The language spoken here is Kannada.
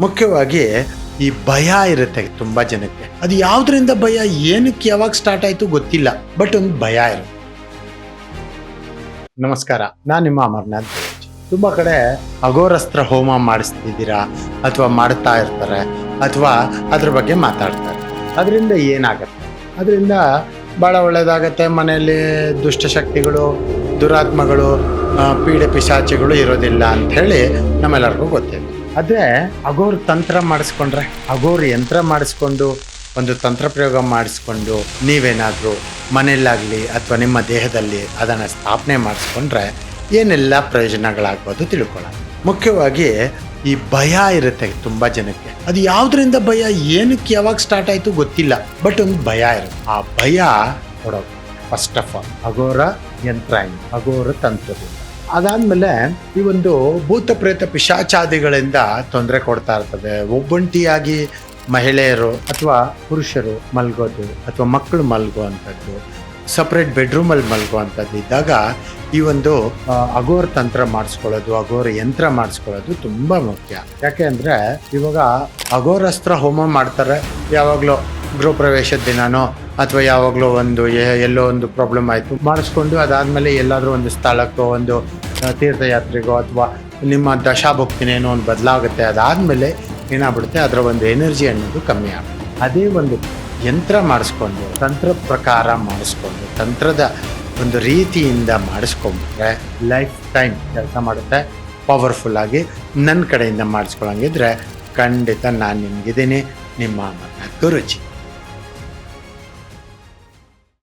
ಮುಖ್ಯವಾಗಿ ಈ ಭಯ ಇರುತ್ತೆ ತುಂಬ ಜನಕ್ಕೆ. ಅದು ಯಾವುದರಿಂದ ಭಯ, ಏನಕ್ಕೆ ಯಾವಾಗ ಸ್ಟಾರ್ಟ್ ಆಯಿತು ಗೊತ್ತಿಲ್ಲ, ಬಟ್ ಒಂದು ಭಯ ಇರುತ್ತೆ. ನಮಸ್ಕಾರ, ನಾನು ನಿಮ್ಮ ಅಮರ್ನಾಥ್ ದೇವರಾಜ್. ತುಂಬ ಕಡೆ ಅಘೋರಸ್ತ್ರ ಹೋಮ ಮಾಡಿಸ್ತಿದ್ದೀರಾ ಅಥವಾ ಮಾಡ್ತಾ ಇರ್ತಾರೆ ಅಥವಾ ಅದ್ರ ಬಗ್ಗೆ ಮಾತಾಡ್ತಾರೆ. ಅದರಿಂದ ಏನಾಗುತ್ತೆ? ಅದರಿಂದ ಭಾಳ ಒಳ್ಳೆಯದಾಗತ್ತೆ. ಮನೆಯಲ್ಲಿ ದುಷ್ಟಶಕ್ತಿಗಳು, ದುರಾತ್ಮಗಳು, ಪೀಡೆ ಪಿಶಾಚಿಗಳು ಇರೋದಿಲ್ಲ ಅಂಥೇಳಿ ನಮ್ಮೆಲ್ಲರಿಗೂ ಗೊತ್ತಿದೆ. ಅದೇ ಅಘೋರ್ ತಂತ್ರ ಮಾಡಿಸ್ಕೊಂಡ್ರೆ, ಅಘೋರ್ ಯಂತ್ರ ಮಾಡಿಸ್ಕೊಂಡು ಒಂದು ತಂತ್ರ ಪ್ರಯೋಗ ಮಾಡಿಸ್ಕೊಂಡು ನೀವೇನಾದರೂ ಮನೆಯಲ್ಲಾಗಲಿ ಅಥವಾ ನಿಮ್ಮ ದೇಹದಲ್ಲಿ ಅದನ್ನು ಸ್ಥಾಪನೆ ಮಾಡಿಸ್ಕೊಂಡ್ರೆ ಏನೆಲ್ಲ ಪ್ರಯೋಜನಗಳಾಗ್ಬೋದು ತಿಳ್ಕೊಳ್ಳೋಣ. ಮುಖ್ಯವಾಗಿ ಈ ಭಯ ಇರುತ್ತೆ ತುಂಬ ಜನಕ್ಕೆ. ಅದು ಯಾವುದರಿಂದ ಭಯ, ಏನಕ್ಕೆ ಯಾವಾಗ ಸ್ಟಾರ್ಟ್ ಆಯಿತು ಗೊತ್ತಿಲ್ಲ, ಬಟ್ ಒಂದು ಭಯ ಇರುತ್ತೆ. ಆ ಭಯ ಕೊಡೋದು ಫಸ್ಟ್ ಆಫ್ ಆಲ್ ಅಘೋರ ಯಂತ್ರ, ಅಘೋರ ತಂತ್ರದಿಂದ. ಅದಾದಮೇಲೆ ಈ ಒಂದು ಭೂತ ಪ್ರೇತ ಪಿಶಾಚಾದಿಗಳಿಂದ ತೊಂದರೆ ಕೊಡ್ತಾ ಇರ್ತದೆ. ಒಬ್ಬಂಟಿಯಾಗಿ ಮಹಿಳೆಯರು ಅಥವಾ ಪುರುಷರು ಮಲ್ಗೋದು ಅಥವಾ ಮಕ್ಕಳು ಮಲ್ಗುವಂಥದ್ದು, ಸಪ್ರೇಟ್ ಬೆಡ್ರೂಮಲ್ಲಿ ಮಲ್ಗುವಂಥದ್ದು ಇದ್ದಾಗ ಈ ಒಂದು ಅಘೋರ ತಂತ್ರ ಮಾಡಿಸ್ಕೊಳ್ಳೋದು, ಅಘೋರ ಯಂತ್ರ ಮಾಡಿಸ್ಕೊಳ್ಳೋದು ತುಂಬ ಮುಖ್ಯ. ಯಾಕೆ ಅಂದರೆ ಇವಾಗ ಅಘೋರಸ್ತ್ರ ಹೋಮ ಮಾಡ್ತಾರೆ ಯಾವಾಗಲೂ ಗೃಹ ಪ್ರವೇಶದ ದಿನನೋ ಅಥವಾ ಯಾವಾಗಲೂ ಒಂದು ಎಲ್ಲೋ ಒಂದು ಪ್ರಾಬ್ಲಮ್ ಆಯಿತು ಮಾಡಿಸ್ಕೊಂಡು ಅದಾದಮೇಲೆ ಎಲ್ಲಾದರೂ ಒಂದು ಸ್ಥಳಕ್ಕೋ ಒಂದು ತೀರ್ಥಯಾತ್ರೆಗೋ ಅಥವಾ ನಿಮ್ಮ ದಶಾಭಕ್ತಿನೇನೋ ಒಂದು ಬದಲಾಗುತ್ತೆ. ಅದಾದಮೇಲೆ ಏನಾಗ್ಬಿಡುತ್ತೆ, ಅದರ ಒಂದು ಎನರ್ಜಿ ಅನ್ನೋದು ಕಮ್ಮಿ ಆಗುತ್ತೆ. ಅದೇ ಒಂದು ಯಂತ್ರ ಮಾಡಿಸ್ಕೊಂಡು ತಂತ್ರ ಪ್ರಕಾರ ಮಾಡಿಸ್ಕೊಂಡು ತಂತ್ರದ ಒಂದು ರೀತಿಯಿಂದ ಮಾಡಿಸ್ಕೊಂಡ್ಬಿಟ್ರೆ ಲೈಫ್ ಟೈಮ್ ಕೆಲಸ ಮಾಡುತ್ತೆ. ಪವರ್ಫುಲ್ಲಾಗಿ ನನ್ನ ಕಡೆಯಿಂದ ಮಾಡಿಸ್ಕೊಳಂಗಿದ್ರೆ ಖಂಡಿತ ನಾನು ನಿಮಗಿದ್ದೀನಿ, ನಿಮ್ಮ ಗುರೂಜಿ.